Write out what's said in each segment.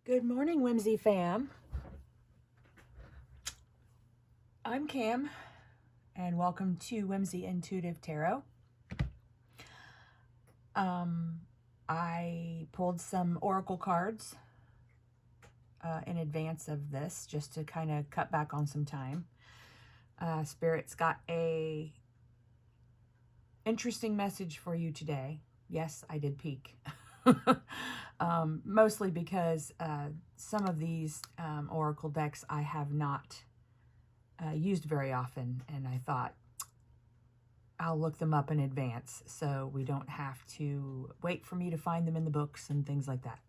Good morning, Whimsy fam. I'm Cam, and welcome to Whimsy Intuitive Tarot. I pulled some oracle cards in advance of this, just to kind of cut back on some time. Spirit's got a interesting message for you today. Yes, I did peek. Mostly because some of these oracle decks I have not used very often, and I thought I'll look them up in advance so we don't have to wait for me to find them in the books and things like that.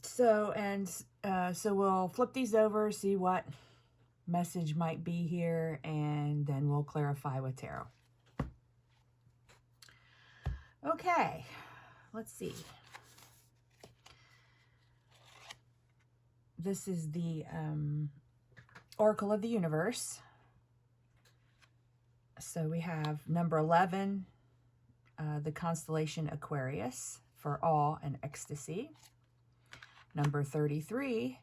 So we'll flip these over, see what message might be here, and then we'll clarify with tarot. Okay, let's see. This is the Oracle of the Universe. So we have number 11, the constellation Aquarius, for awe and ecstasy. Number 33,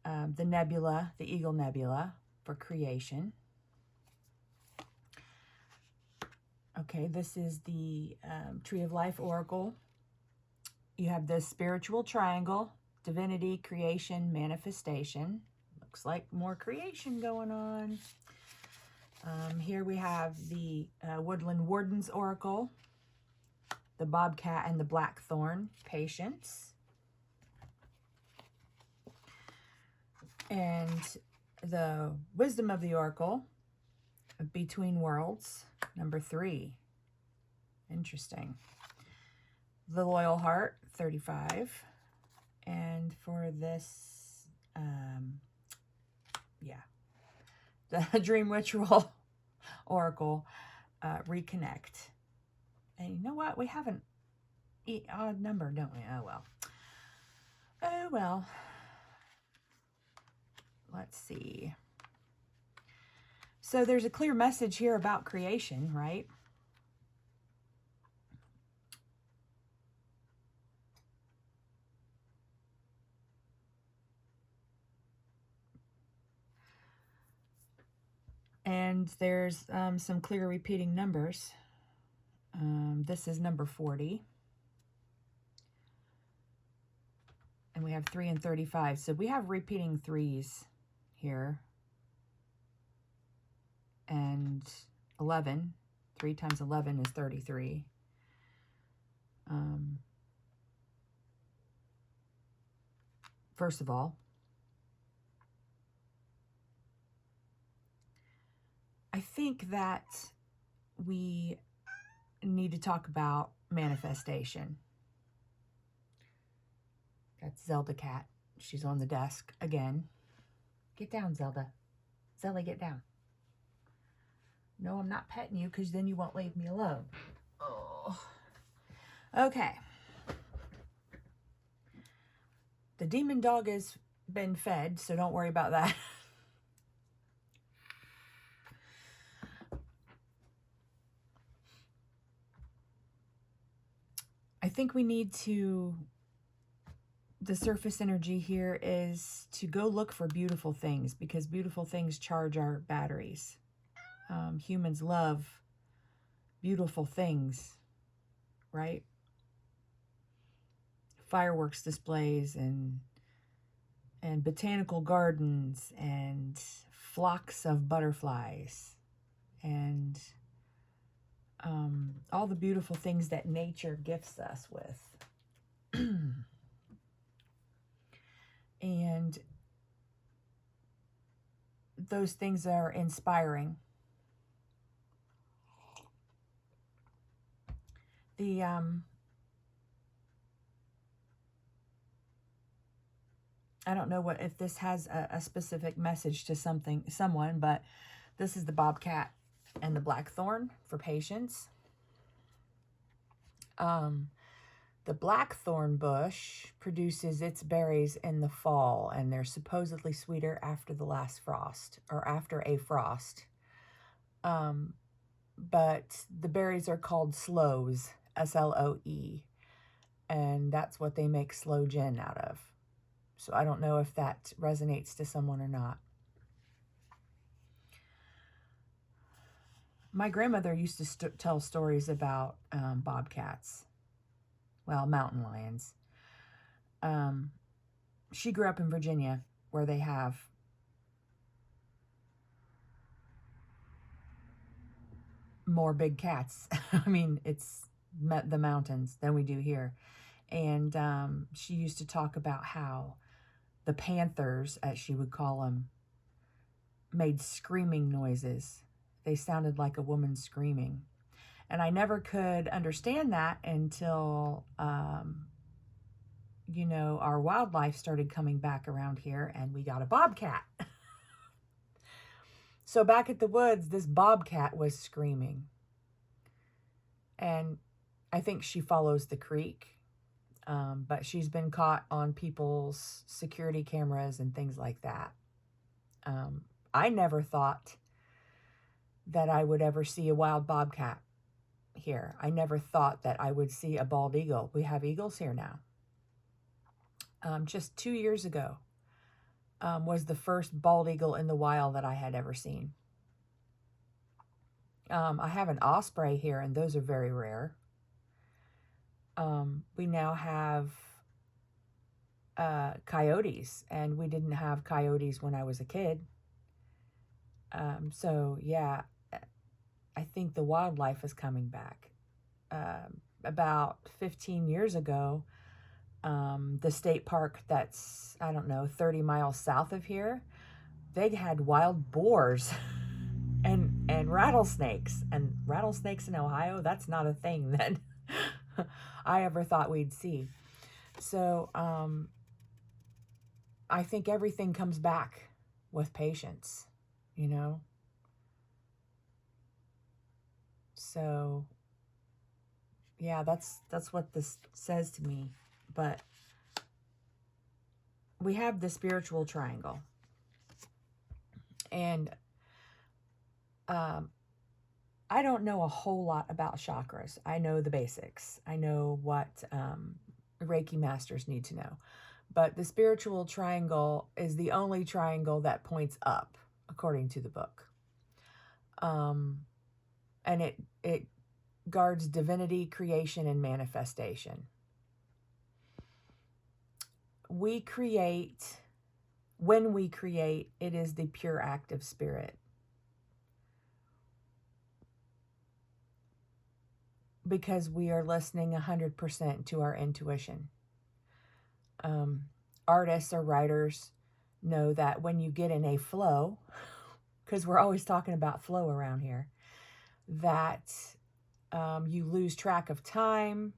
the nebula, the Eagle Nebula, for creation. Okay, this is the Tree of Life Oracle. You have the spiritual triangle, divinity, creation, manifestation. Looks like more creation going on. Here we have the Woodland Warden's Oracle, the Bobcat and the Blackthorn, patience. And the Wisdom of the Oracle, Between Worlds, number 3. Interesting. The Loyal Heart, 35. And for this, the Dream Ritual Oracle, Reconnect. And you know what? We have an odd number, don't we? Oh, well. Oh, well. Let's see. So there's a clear message here about creation, right? And there's some clear repeating numbers. This is number 40. And we have 3 and 35. So we have repeating 3s here. And 11. 3 times 11 is 33. First of all, I think that we need to talk about manifestation. That's Zelda Cat. She's on the desk again. Get down, Zelda. Zelda, get down. No, I'm not petting you because then you won't leave me alone. Oh. Okay. The demon dog has been fed, so don't worry about that. I think we need to, the surface energy here is to go look for beautiful things, because beautiful things charge our batteries. Humans love beautiful things, right? Fireworks displays and botanical gardens and flocks of butterflies and all the beautiful things that nature gifts us with. And those things are inspiring. The I don't know if this has a specific message to someone, but this is the Bobcat and the Blackthorn for patience. The blackthorn bush produces its berries in the fall, and they're supposedly sweeter after the last frost, or after a frost. But the berries are called sloes, S-L-O-E. and that's what they make sloe gin out of. So I don't know if that resonates to someone or not. My grandmother used to tell stories about bobcats. Well, mountain lions. She grew up in Virginia, where they have more big cats. I mean, it's the mountains than we do here. And she used to talk about how the panthers, as she would call them, made screaming noises. They sounded like a woman screaming. And I never could understand that until, you know, our wildlife started coming back around here and we got a bobcat. So back at the woods, this bobcat was screaming. And I think she follows the creek, but she's been caught on people's security cameras and things like that. I never thought that I would ever see a wild bobcat here. I never thought that I would see a bald eagle. We have eagles here now. Just 2 years ago was the first bald eagle in the wild that I had ever seen. I have an osprey here, and those are very rare. We now have coyotes, and we didn't have coyotes when I was a kid. So yeah, I think the wildlife is coming back. About 15 years ago, the state park that's, I don't know, 30 miles south of here, they had wild boars and rattlesnakes. And rattlesnakes in Ohio, that's not a thing that I ever thought we'd see. So I think everything comes back with patience, you know? So yeah, that's what this says to me. But we have the spiritual triangle. And I don't know a whole lot about chakras. I know the basics. I know what Reiki masters need to know. But the spiritual triangle is the only triangle that points up, according to the book. And it guards divinity, creation, and manifestation. We create, when we create, it is the pure act of spirit. Because we are listening 100% to our intuition. Artists or writers know that when you get in a flow, because we're always talking about flow around here, that you lose track of time,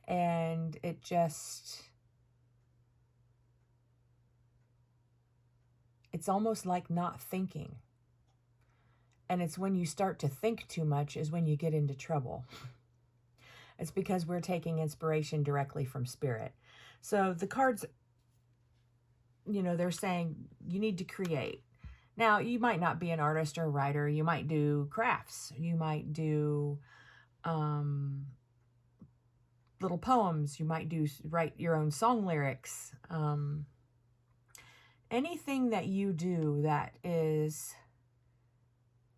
and it just, it's almost like not thinking. And it's when you start to think too much is when you get into trouble. It's because we're taking inspiration directly from spirit. So the cards, you know, they're saying you need to create. Now, you might not be an artist or a writer. You might do crafts. You might do little poems. You might write your own song lyrics. Anything that you do that is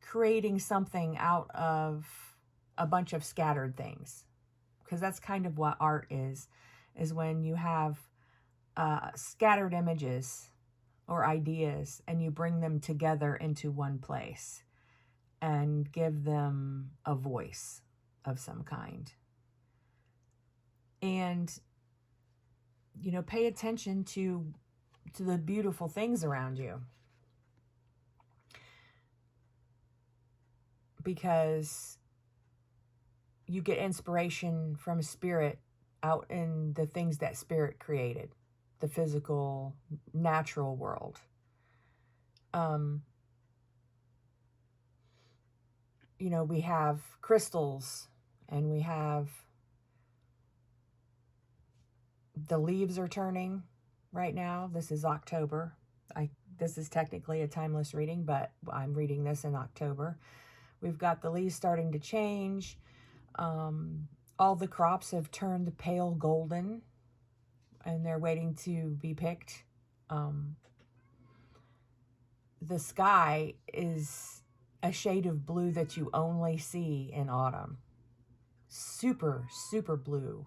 creating something out of a bunch of scattered things. Because that's kind of what art is when you have scattered images or ideas and you bring them together into one place and give them a voice of some kind. And, you know, pay attention to the beautiful things around you. Because you get inspiration from spirit out in the things that spirit created, the physical, natural world. You know, we have crystals, and we have, the leaves are turning right now. This is October. This is technically a timeless reading, but I'm reading this in October. We've got the leaves starting to change. All the crops have turned pale golden and they're waiting to be picked. The sky is a shade of blue that you only see in autumn. Super, super blue.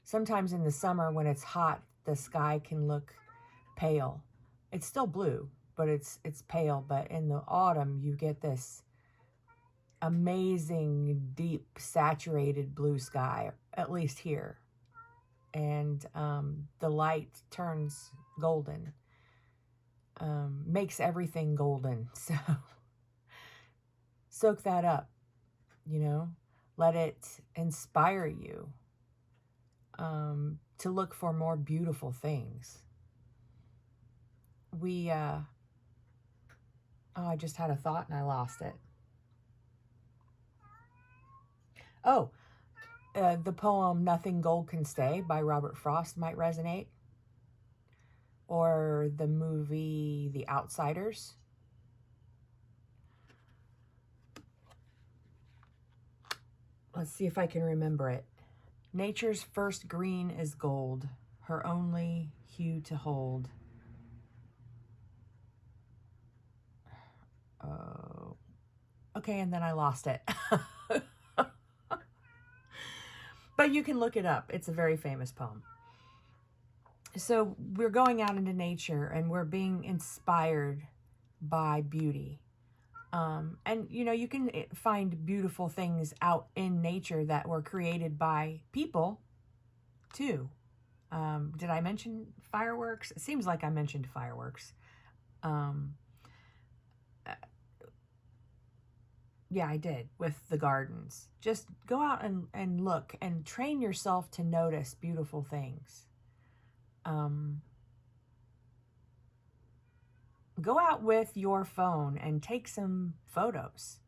Sometimes in the summer when it's hot, the sky can look pale. It's still blue, but it's pale. But in the autumn, you get this amazing, deep, saturated blue sky, at least here. And the light turns golden, makes everything golden. So soak that up, you know, let it inspire you to look for more beautiful things. I just had a thought and I lost it. Oh, the poem Nothing Gold Can Stay by Robert Frost might resonate. Or the movie The Outsiders. Let's see if I can remember it. Nature's first green is gold, her only hue to hold. Oh, okay, and then I lost it. But you can look it up. It's a very famous poem. So we're going out into nature and we're being inspired by beauty. And, you know, you can find beautiful things out in nature that were created by people, too. Did I mention fireworks? It seems like I mentioned fireworks. Yeah, I did with the gardens. Just go out and look and train yourself to notice beautiful things. Go out with your phone and take some photos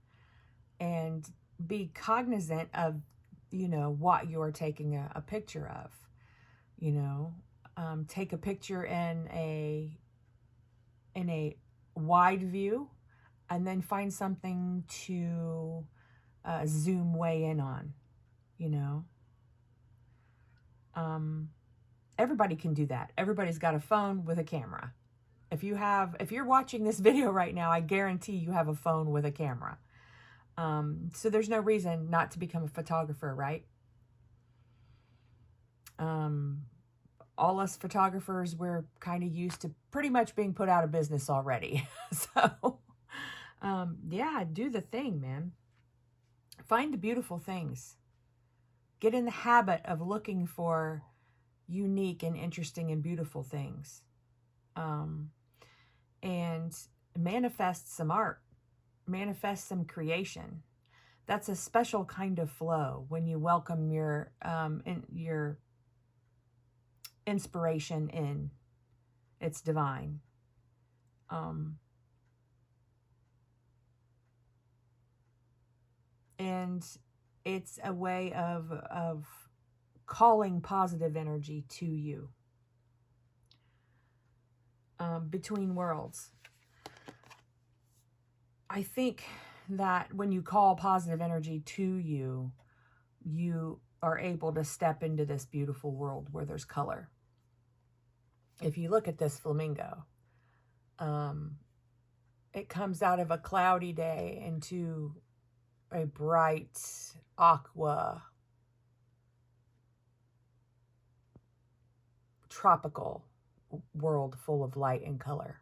and be cognizant of, you know, what you're taking a picture of. You know, take a picture in a wide view and then find something to zoom way in on, you know. Everybody can do that. Everybody's got a phone with a camera. If you're watching this video right now, I guarantee you have a phone with a camera. So there's no reason not to become a photographer, right? All us photographers, we're kind of used to pretty much being put out of business already. So, yeah, do the thing, man. Find the beautiful things. Get in the habit of looking for unique and interesting and beautiful things. And manifest some art, manifest some creation. That's a special kind of flow when you welcome your inspiration in. It's divine. And it's a way of calling positive energy to you. Between worlds. I think that when you call positive energy to you, you are able to step into this beautiful world where there's color. If you look at this flamingo, it comes out of a cloudy day into a bright aqua tropical world full of light and color.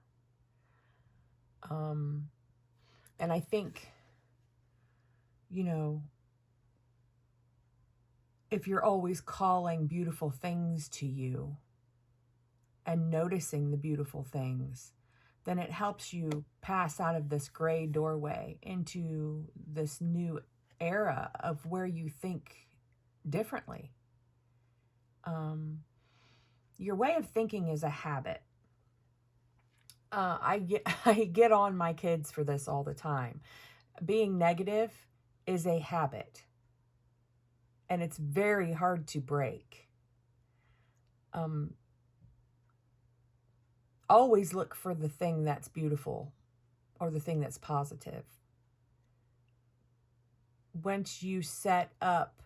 And I think, you know, if you're always calling beautiful things to you and noticing the beautiful things, then it helps you pass out of this gray doorway into this new era of where you think differently. Your way of thinking is a habit. I get on my kids for this all the time. Being negative is a habit, and it's very hard to break. Always look for the thing that's beautiful or the thing that's positive. Once you set up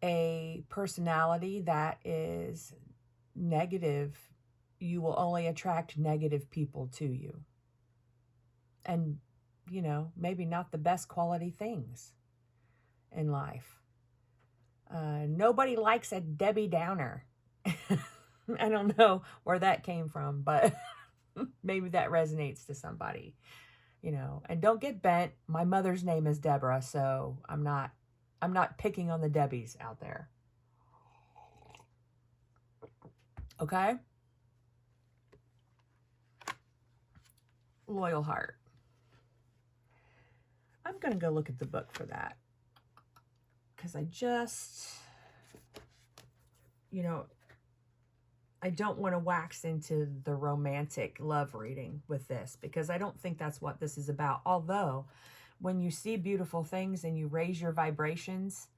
a personality that is negative, you will only attract negative people to you. And, you know, maybe not the best quality things in life. Nobody likes a Debbie Downer. I don't know where that came from, but maybe that resonates to somebody, you know. And don't get bent. My mother's name is Deborah, so I'm not picking on the Debbies out there. Okay? Loyal heart. I'm going to go look at the book for that. Because I just, you know, I don't want to wax into the romantic love reading with this, because I don't think that's what this is about. Although, when you see beautiful things and you raise your vibrations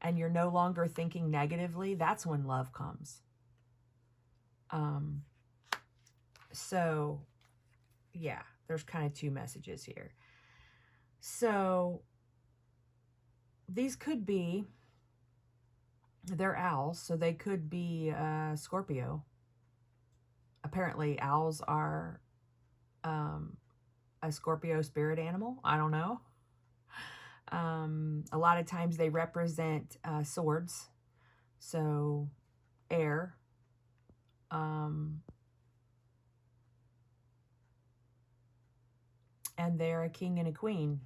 and you're no longer thinking negatively, that's when love comes. So, yeah, there's kind of two messages here. So, these could be, they're owls, so they could be Scorpio. Apparently, owls are a Scorpio spirit animal. I don't know. A lot of times they represent swords, so air. And they're a king and a queen,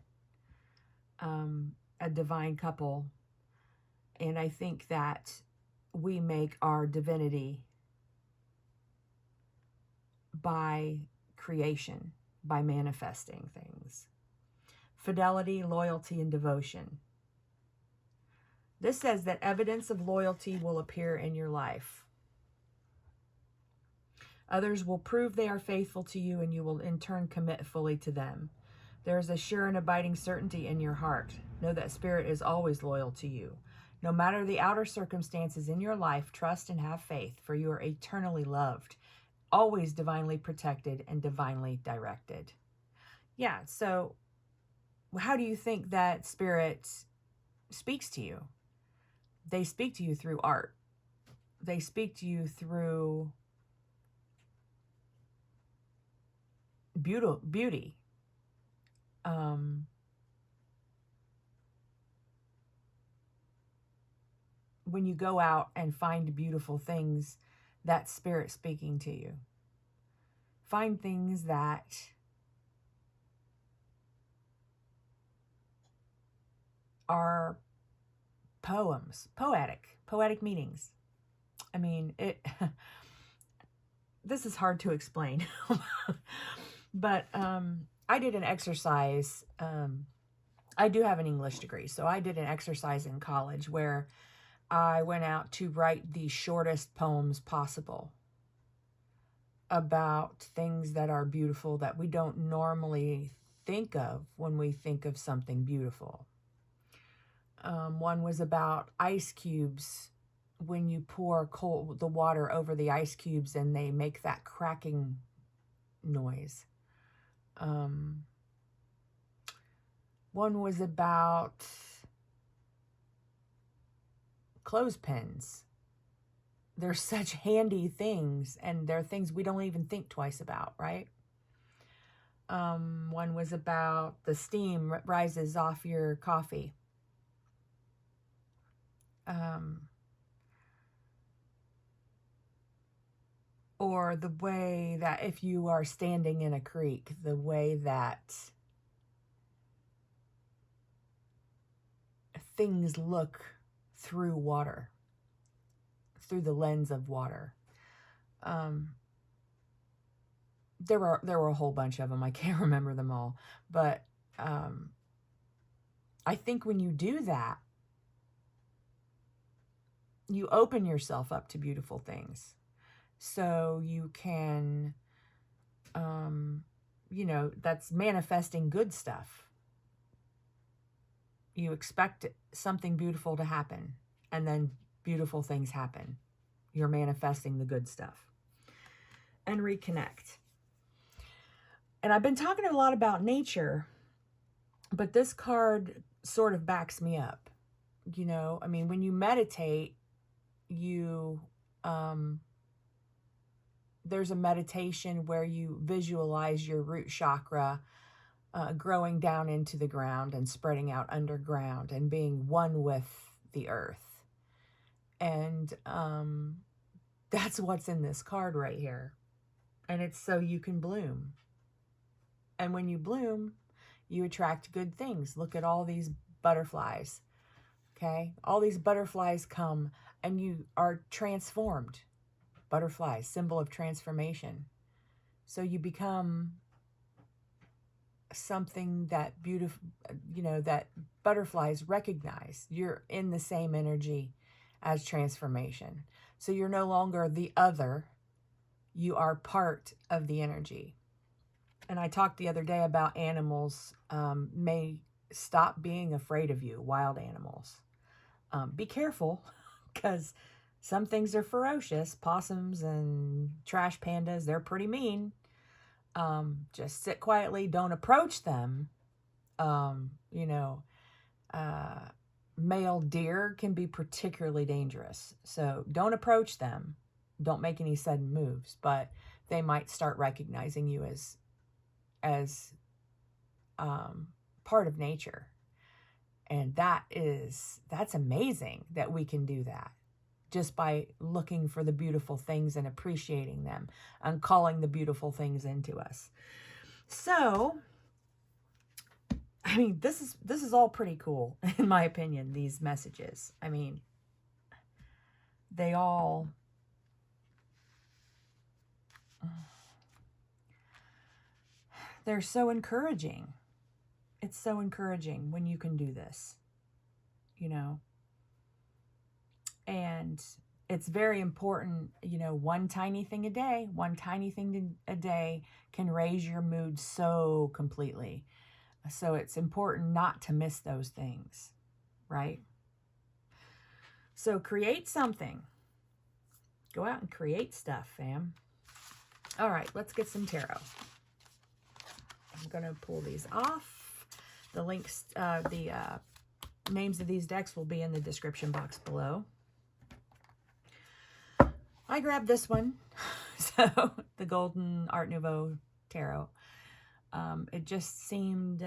a divine couple. And I think that we make our divinity by creation, by manifesting things. Fidelity, loyalty, and devotion. This says that evidence of loyalty will appear in your life. Others will prove they are faithful to you, and you will in turn commit fully to them. There is a sure and abiding certainty in your heart. Know that Spirit is always loyal to you. No matter the outer circumstances in your life, trust and have faith, for you are eternally loved, always divinely protected and divinely directed. Yeah, so how do you think that Spirit speaks to you? They speak to you through art. They speak to you through beauty. When you go out and find beautiful things, that's Spirit speaking to you. Find things that are poems, poetic meanings. I mean, this is hard to explain, but I did an exercise. I do have an English degree, so I did an exercise in college where I went out to write the shortest poems possible about things that are beautiful that we don't normally think of when we think of something beautiful. One was about ice cubes. When you pour the water over the ice cubes and they make that cracking noise. One was about clothespins. They're such handy things, and they're things we don't even think twice about, right? One was about the steam rises off your coffee. Or the way that if you are standing in a creek, the way that things look through water, through the lens of water. There were a whole bunch of them. I can't remember them all. But I think when you do that, you open yourself up to beautiful things. So you can, that's manifesting good stuff. You expect something beautiful to happen, and then beautiful things happen. You're manifesting the good stuff. And reconnect. And I've been talking a lot about nature, but this card sort of backs me up, you know, I mean, when you meditate, you, there's a meditation where you visualize your root chakra growing down into the ground and spreading out underground and being one with the earth. And that's what's in this card right here. And it's so you can bloom. And when you bloom, you attract good things. Look at all these butterflies. Okay? All these butterflies come and you are transformed. Butterflies, symbol of transformation. So you become something that beautiful, you know, that butterflies recognize. You're in the same energy as transformation. So you're no longer the other. You are part of the energy. And I talked the other day about animals may stop being afraid of you, wild animals. Be careful, because some things are ferocious. Possums and trash pandas, they're pretty mean. Just sit quietly. Don't approach them. You know, male deer can be particularly dangerous. So don't approach them. Don't make any sudden moves, but they might start recognizing you as part of nature. And that's amazing that we can do that just by looking for the beautiful things and appreciating them and calling the beautiful things into us. So, I mean, this is all pretty cool, in my opinion, these messages. I mean, they're so encouraging. It's so encouraging when you can do this, you know. And it's very important, you know, one tiny thing a day a day can raise your mood so completely. So it's important not to miss those things, right? So create something. Go out and create stuff, fam. All right, let's get some tarot. I'm going to pull these off. The links, the names of these decks will be in the description box below. I grabbed this one, so the Golden Art Nouveau Tarot. It just seemed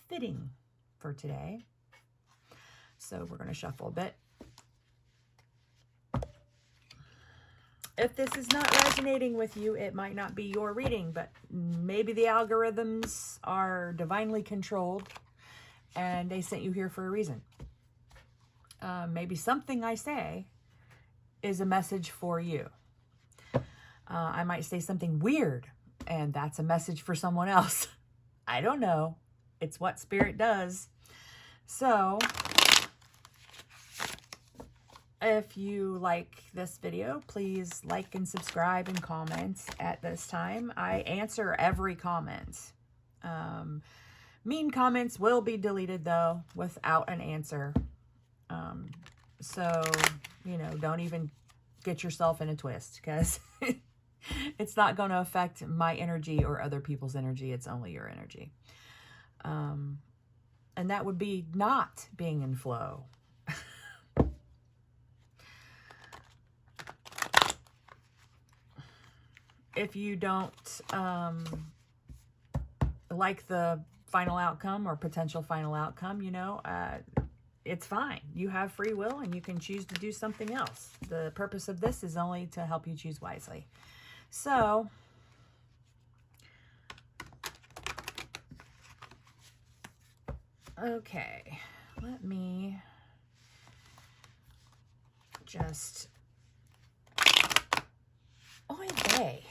fitting for today. So we're going to shuffle a bit. If this is not resonating with you, it might not be your reading, but maybe the algorithms are divinely controlled and they sent you here for a reason. Maybe something I say is a message for you. I might say something weird and that's a message for someone else. I don't know. It's what Spirit does. So if you like this video, please like and subscribe and comment at this time. I answer every comment. Mean comments will be deleted, though, without an answer. So, you know, don't even get yourself in a twist, because it's not going to affect my energy or other people's energy. It's only your energy. And that would be not being in flow. If you don't like the final outcome or potential final outcome, you know, it's fine. You have free will and you can choose to do something else. The purpose of this is only to help you choose wisely. So, okay, let me just, oy vey.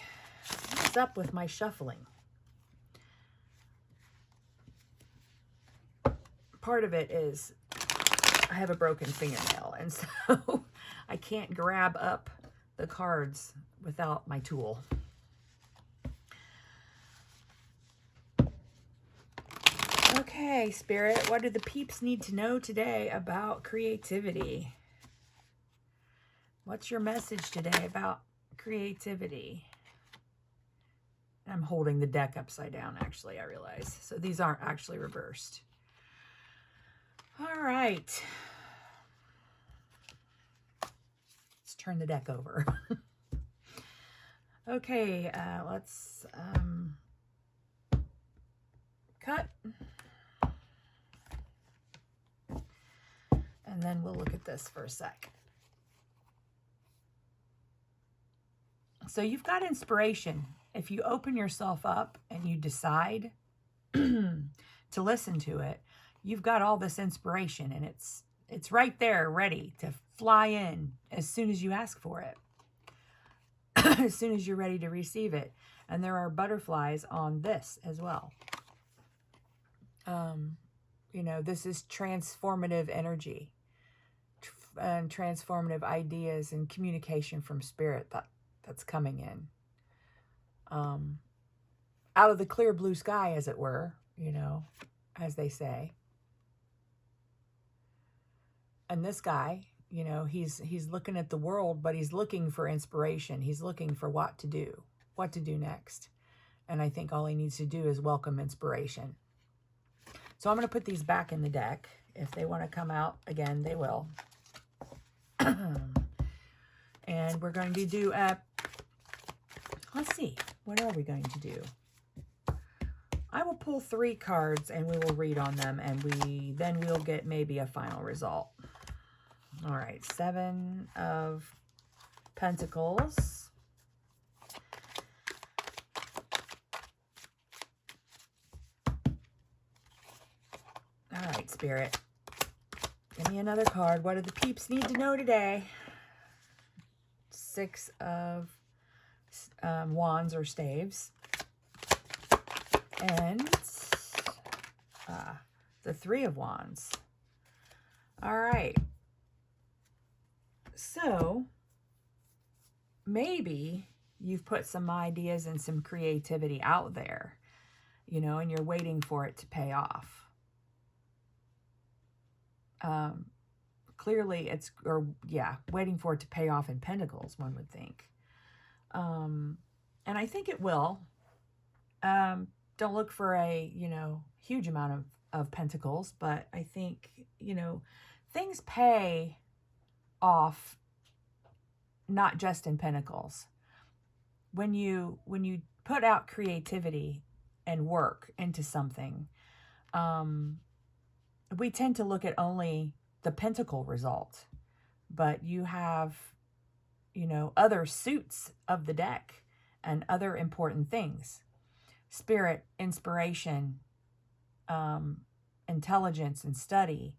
What's up with my shuffling? Part of it is I have a broken fingernail, and so I can't grab up the cards without my tool. Okay, Spirit, what do the peeps need to know today about creativity? What's your message today about creativity? I'm holding the deck upside down, actually, I realize. So these aren't actually reversed. All right. Let's turn the deck over. Okay, let's cut. And then we'll look at this for a sec. So you've got inspiration. If you open yourself up and you decide to listen to it, you've got all this inspiration, and it's right there ready to fly in as soon as you ask for it. As soon as you're ready to receive it. And there are butterflies on this as well. You know, this is transformative energy and transformative ideas and communication from spirit that's coming in. Out of the clear blue sky, as it were, you know, as they say. And this guy, you know, he's looking at the world, but he's looking for inspiration. He's looking for what to do next. And I think all he needs to do is welcome inspiration. So I'm going to put these back in the deck. If they want to come out again, they will. And we're going to do let's see, what are we going to do? I will pull 3 cards and we will read on them, and then we'll get maybe a final result. All right, 7 of Pentacles. All right, Spirit. Give me another card. What do the peeps need to know today? 6 of Wands or Staves. And the 3 of Wands. All right. So maybe you've put some ideas and some creativity out there, you know, and you're waiting for it to pay off. Clearly waiting for it to pay off in Pentacles, one would think. And I think it will. Don't look for a, you know, huge amount of Pentacles, but I think, you know, things pay off not just in Pentacles. When you put out creativity and work into something, we tend to look at only the Pentacle result, but you have, you know, other suits of the deck and other important things. Spirit, inspiration, intelligence and study,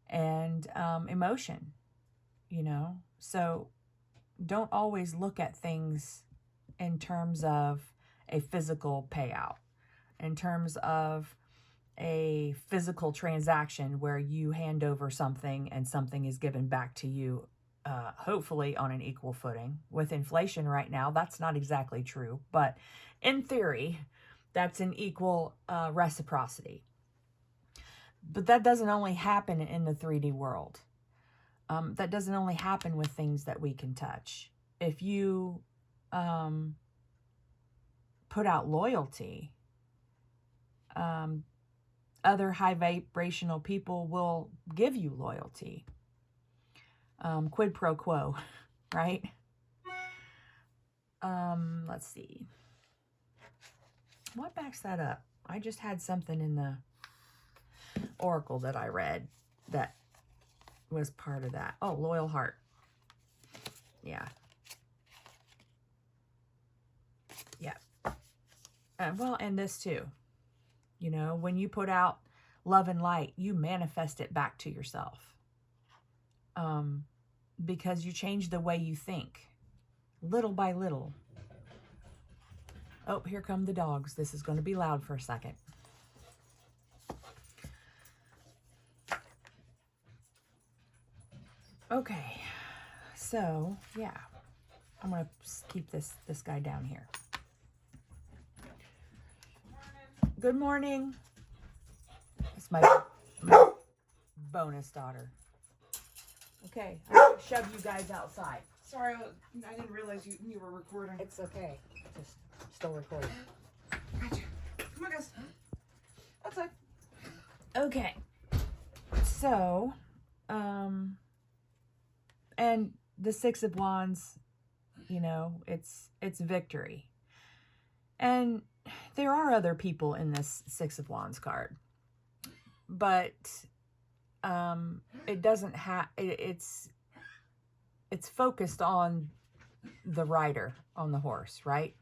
and emotion, you know. So don't always look at things in terms of a physical payout, in terms of a physical transaction where you hand over something and something is given back to you, hopefully on an equal footing. With inflation right now, that's not exactly true, but in theory, that's an equal reciprocity. But that doesn't only happen in the 3D world. That doesn't only happen with things that we can touch. If you put out loyalty, other high vibrational people will give you loyalty. Quid pro quo, right? Let's see. What backs that up? I just had something in the oracle that I read that was part of that. Oh, loyal heart. Yeah. Yeah. Well, and this too. You know, when you put out love and light, you manifest it back to yourself. Because you change the way you think, little by little. Oh, here come the dogs. This is going to be loud for a second. Okay, so yeah, I'm going to keep this guy down here. Good morning. It's my bonus daughter. Okay, I'm going to shove you guys outside. Sorry, I didn't realize you were recording. It's okay. Just still recording. Gotcha. Come on, guys. Outside. Okay. So, and the Six of Wands, you know, it's victory. And there are other people in this Six of Wands card, but it doesn't have, it's focused on the rider on the horse, right?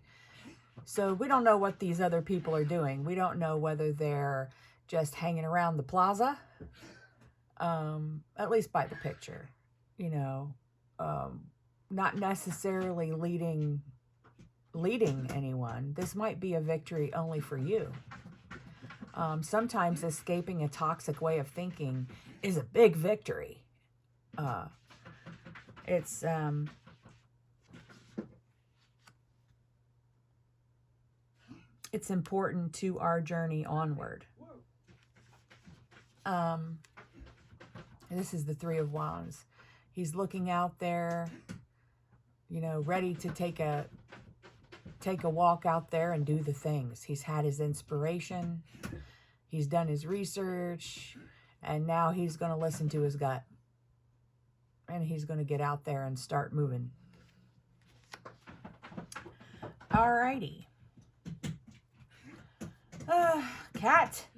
So we don't know what these other people are doing. We don't know whether they're just hanging around the plaza, at least by the picture, you know, not necessarily leading anyone. This might be a victory only for you. Sometimes escaping a toxic way of thinking is a big victory. It's important to our journey onward. This is the Three of Wands. He's looking out there, you know, ready to take a walk out there and do the things. He's had his inspiration. He's done his research, and now he's going to listen to his gut. And he's going to get out there and start moving. Alrighty. Cat.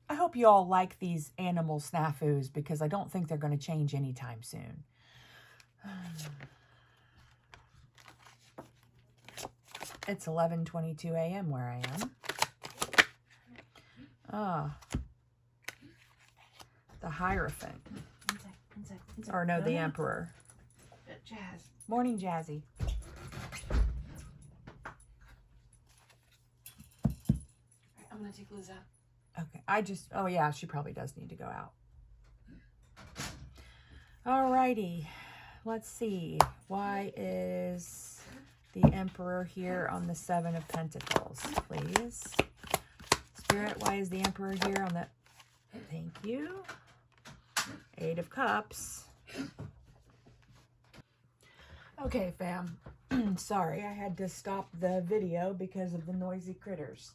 I hope you all like these animal snafus because I don't think they're going to change anytime soon. It's 11:22 a.m. where I am. The Hierophant. Or no, the Emperor. Jazz. Morning, Jazzy. I'm gonna take Liz out. Okay, oh yeah, she probably does need to go out. Alrighty, let's see. Why is the Emperor here on the Seven of Pentacles, please? Spirit, why is the Emperor here on the... Thank you. Eight of Cups. Okay, fam. Sorry, I had to stop the video because of the noisy critters.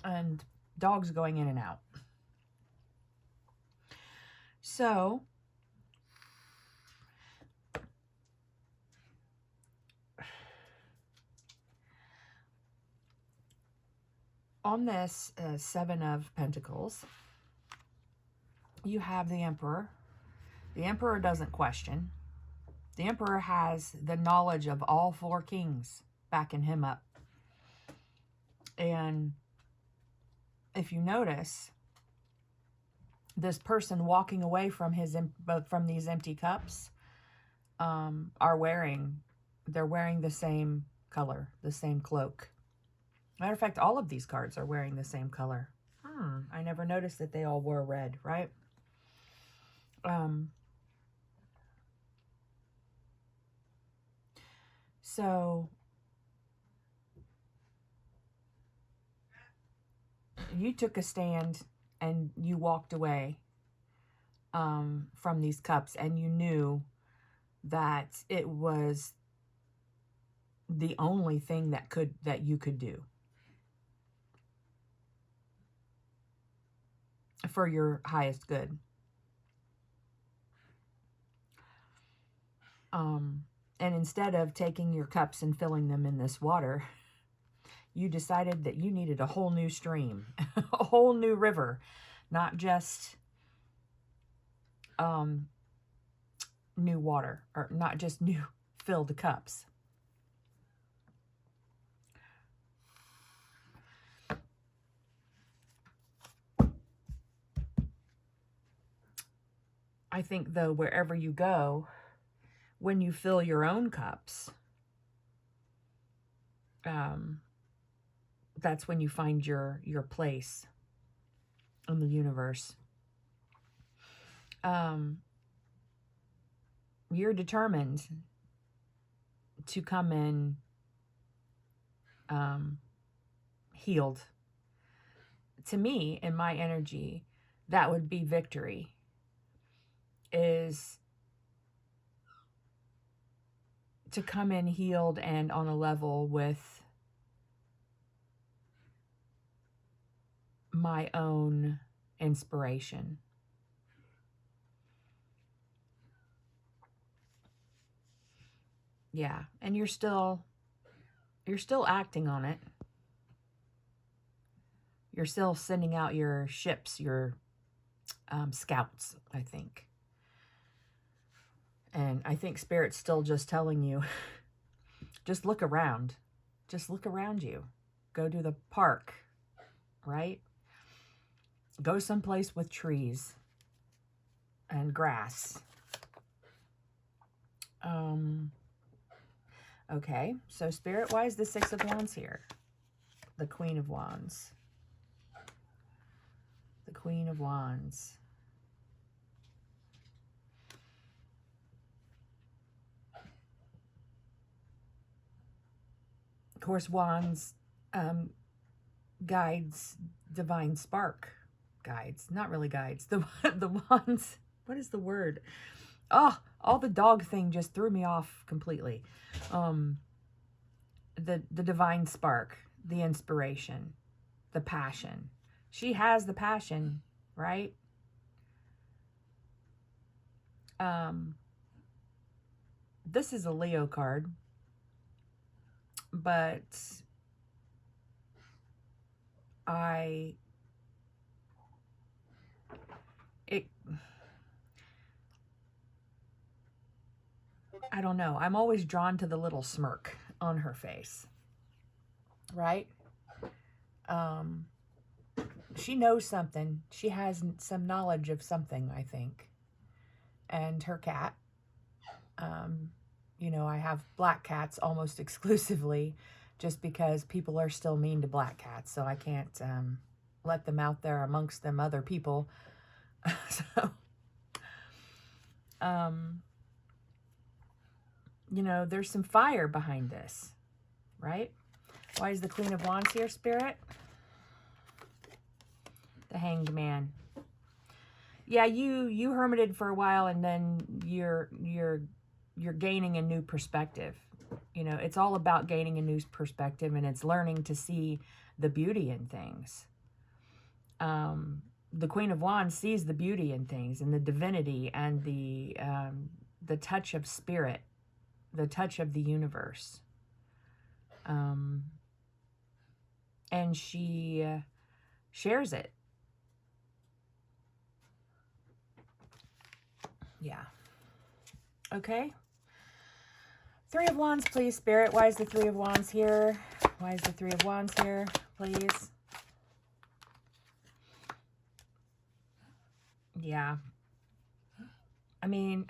And dogs going in and out. So, on this Seven of Pentacles, you have the Emperor. The Emperor doesn't question. The Emperor has the knowledge of all four kings backing him up. And if you notice, this person walking away from these empty cups they're wearing the same color, the same cloak. Matter of fact, all of these cards are wearing the same color. I never noticed that they all wore red, right? So you took a stand and you walked away from these cups, and you knew that it was the only thing that you could do for your highest good. And instead of taking your cups and filling them in this water, you decided that you needed a whole new stream, a whole new river, not just new water, or not just new filled cups. I think, though, wherever you go, when you fill your own cups, that's when you find your place in the universe. You're determined to come in healed. To me, in my energy, that would be victory. Is to come in healed and on a level with my own inspiration. Yeah, and you're still acting on it. You're still sending out your ships, your scouts, I think. And I think Spirit's still just telling you, just look around. Just look around you. Go to the park, right? Go someplace with trees and grass. Okay, so Spirit, why is the Six of Wands here? The Queen of Wands. The Queen of Wands. Of course, Wands guides, divine spark guides. Not really guides. The Wands, what is the word? Oh, all the dog thing just threw me off completely. The divine spark, the inspiration, the passion. She has the passion, right? This is a Leo card, but I don't know. I'm always drawn to the little smirk on her face, right? She knows something. She has some knowledge of something, I think. And her cat, you know, I have black cats almost exclusively just because people are still mean to black cats. So I can't let them out there amongst them other people. So, you know, there's some fire behind this, right? Why is the Queen of Wands here, Spirit? The Hanged Man. Yeah, you hermited for a while, and then you're gaining a new perspective. You know, it's all about gaining a new perspective, and it's learning to see the beauty in things. The Queen of Wands sees the beauty in things, and the divinity, and the touch of spirit, the touch of the universe. And she shares it. Yeah. Okay. Three of Wands, please, Spirit. Why is the Three of Wands here? Why is the Three of Wands here, please? Yeah. I mean,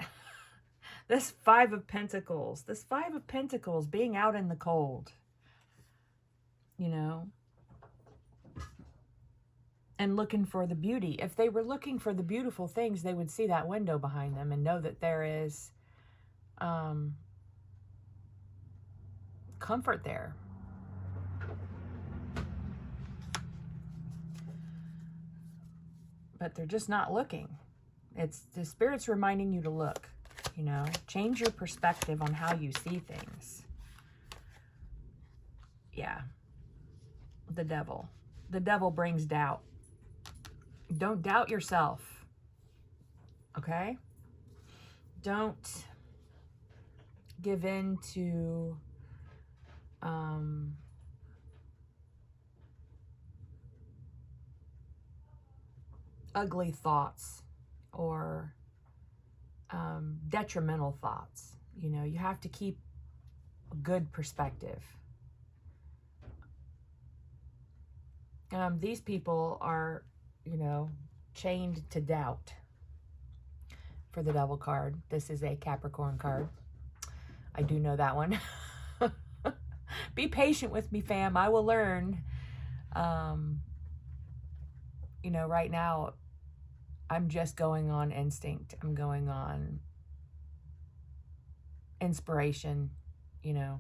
this Five of Pentacles. This Five of Pentacles being out in the cold. You know? And looking for the beauty. If they were looking for the beautiful things, they would see that window behind them and know that there is comfort there. But they're just not looking. It's the Spirit's reminding you to look, you know, change your perspective on how you see things. Yeah. The devil. The devil brings doubt. Don't doubt yourself. Okay? Don't give in to ugly thoughts or detrimental thoughts. You know, you have to keep a good perspective. These people are, you know, chained to doubt. For the Devil card, this is a Capricorn card. I do know that one. Be patient with me, fam. I will learn. You know, right now, I'm just going on instinct. I'm going on inspiration, you know.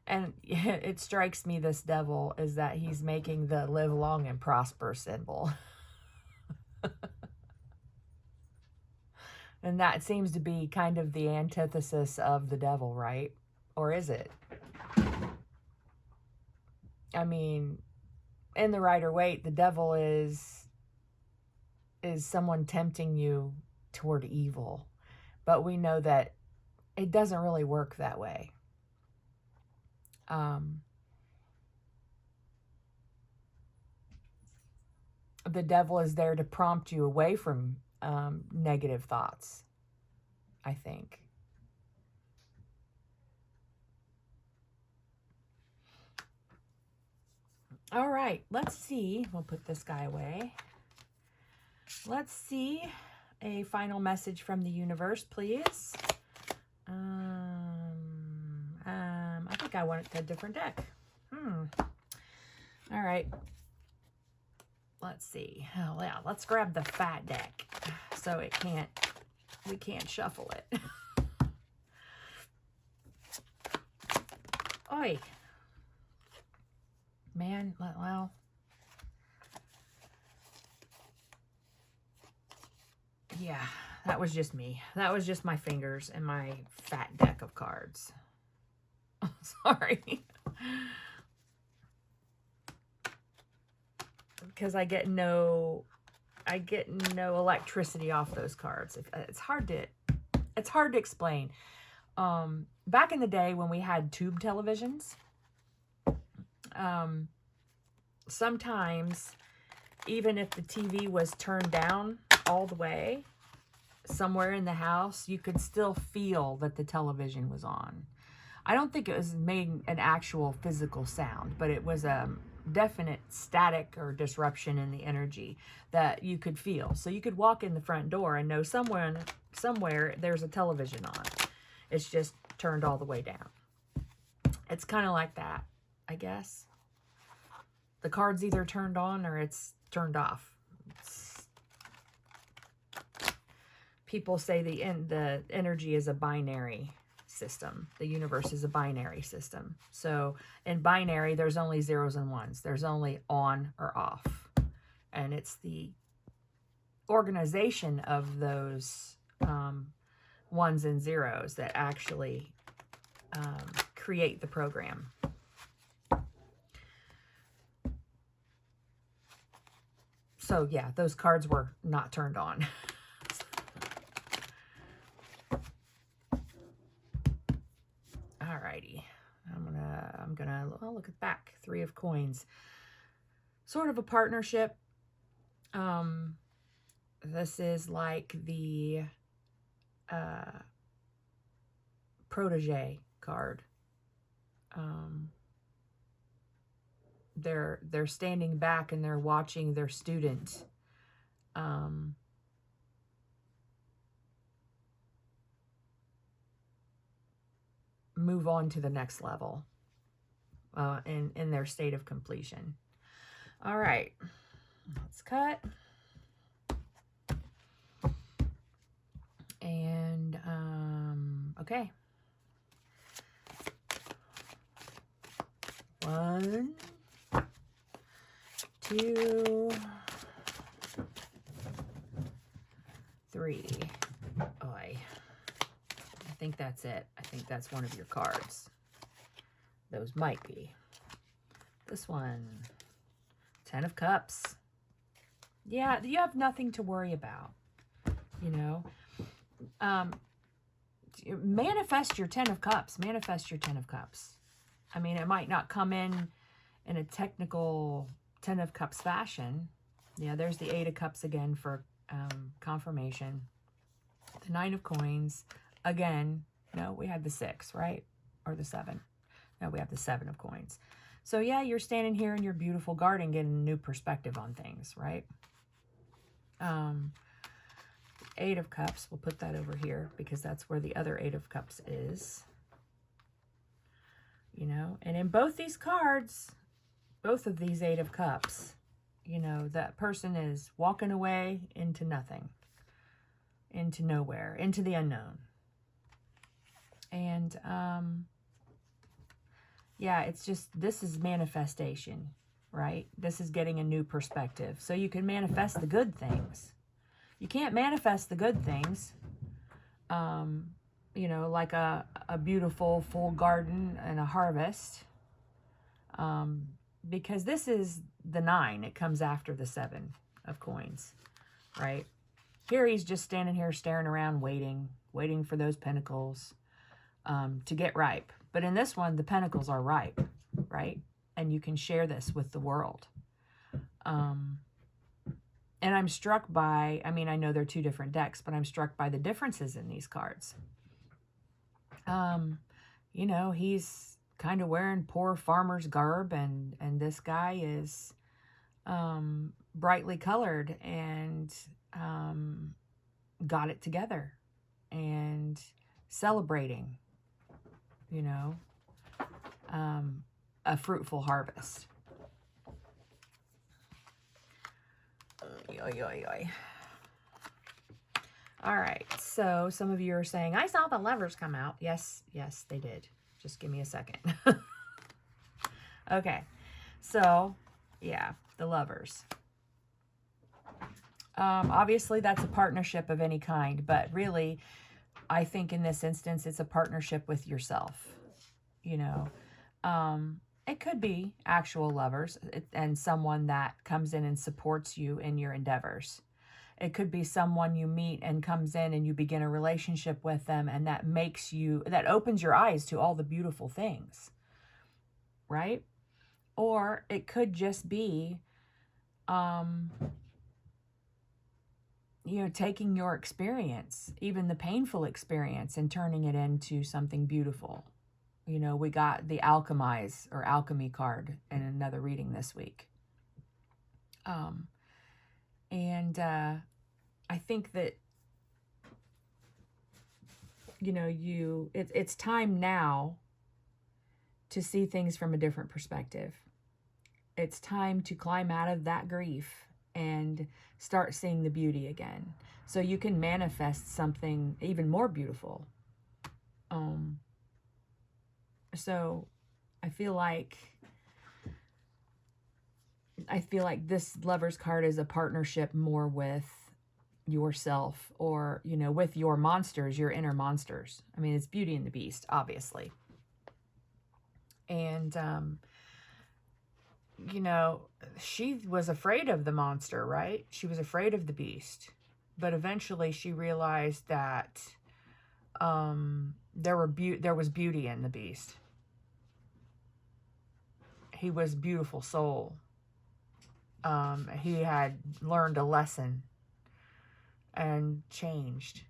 And it strikes me, this devil, is that he's making the live long and prosper symbol. And that seems to be kind of the antithesis of the devil, right? Or is it? I mean, in the Rider Waite, the devil is someone tempting you toward evil. But we know that it doesn't really work that way. The devil is there to prompt you away from negative thoughts, I think. All right, let's see. We'll put this guy away. Let's see a final message from the universe, please. I think I want a different deck. All right. Let's see. Oh, yeah, let's grab the fat deck so we can't shuffle it. Oi. Man, well. Yeah, that was just me. That was just my fingers and my fat deck of cards. Sorry. Because I get no electricity off those cards. It's hard to explain. Back in the day when we had tube televisions, sometimes even if the TV was turned down all the way somewhere in the house, you could still feel that the television was on. I don't think it was making an actual physical sound, but it was a definite static or disruption in the energy that you could feel. So you could walk in the front door and know somewhere there's a television on. It's just turned all the way down. It's kind of like that, I guess. The card's either turned on or it's turned off. People say the energy is a binary system. The universe is a binary system. So in binary, there's only zeros and ones. There's only on or off. And it's the organization of those ones and zeros that actually create the program. So yeah, those cards were not turned on. Alrighty, I'm gonna look at the back. 3 of coins, sort of a partnership. This is like the protege card. They're standing back and they're watching their student move on to the next level in their state of completion. All right, let's cut. And okay. 1, 2, 3. I think that's it. I think that's one of your cards. Those might be. This one, 10 of Cups. Yeah, you have nothing to worry about, you know. Manifest your 10 of Cups. Manifest your 10 of Cups. I mean, it might not come in a technical 10 of Cups fashion. Yeah, there's the 8 of Cups again for confirmation. The 9 of Coins. Again, no, we had the 6, right? Or the 7. No, we have the 7 of Coins. So yeah, you're standing here in your beautiful garden getting a new perspective on things, right? 8 of Cups, we'll put that over here because that's where the other 8 of Cups is. You know, and in both these cards, both of these 8 of Cups, you know, that person is walking away into nothing, into nowhere, into the unknown. And, yeah, it's just, this is manifestation, right? This is getting a new perspective. So you can manifest the good things. You can't manifest the good things you know, like a beautiful full garden and a harvest. Because this is the 9. It comes after the 7 of coins, right? Here he's just standing here staring around waiting for those pentacles to get ripe. But in this one, the pentacles are ripe, right? And you can share this with the world. And I'm struck by, I mean, I know they're 2 different decks, but I'm struck by the differences in these cards. You know, he's kind of wearing poor farmer's garb, and this guy is brightly colored and got it together and celebrating, you know, a fruitful harvest. Oy, oy, oy. All right, so some of you are saying, I saw the lovers come out. Yes, yes, they did. Just give me a second. Okay, so, yeah, the lovers. Obviously, that's a partnership of any kind, but really, I think in this instance, it's a partnership with yourself. You know, it could be actual lovers and someone that comes in and supports you in your endeavors. It could be someone you meet and comes in and you begin a relationship with them, and that makes you, that opens your eyes to all the beautiful things, right? Or it could just be, you know, taking your experience, even the painful experience, and turning it into something beautiful. You know, we got the alchemize or alchemy card in another reading this week. And I think that, you know, it's time now to see things from a different perspective. It's time to climb out of that grief and start seeing the beauty again, so you can manifest something even more beautiful. So I feel like this Lover's card is a partnership more with yourself, or, you know, with your monsters, your inner monsters. I mean, it's Beauty and the Beast, obviously. And, you know, she was afraid of the monster, right? She was afraid of the beast. But eventually she realized that there was beauty in the beast. He was beautiful soul. He had learned a lesson and changed.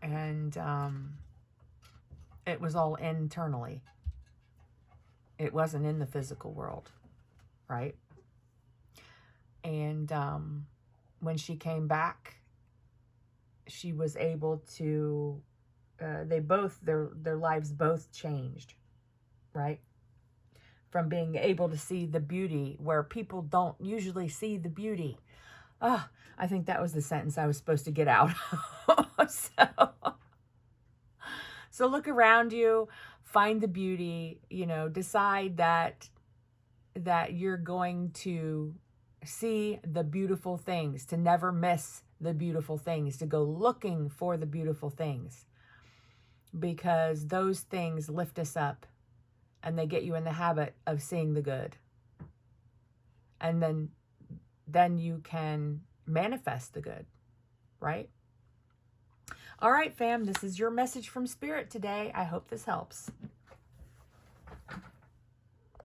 And it was all internally. It wasn't in the physical world, right? And when she came back, she was able to, their lives both changed, right? From being able to see the beauty where people don't usually see the beauty. I think that was the sentence I was supposed to get out. So look around you, find the beauty, you know, decide that you're going to see the beautiful things, to never miss the beautiful things, to go looking for the beautiful things, because those things lift us up and they get you in the habit of seeing the good. And then you can manifest the good, right? All right, fam, this is your message from Spirit today. I hope this helps.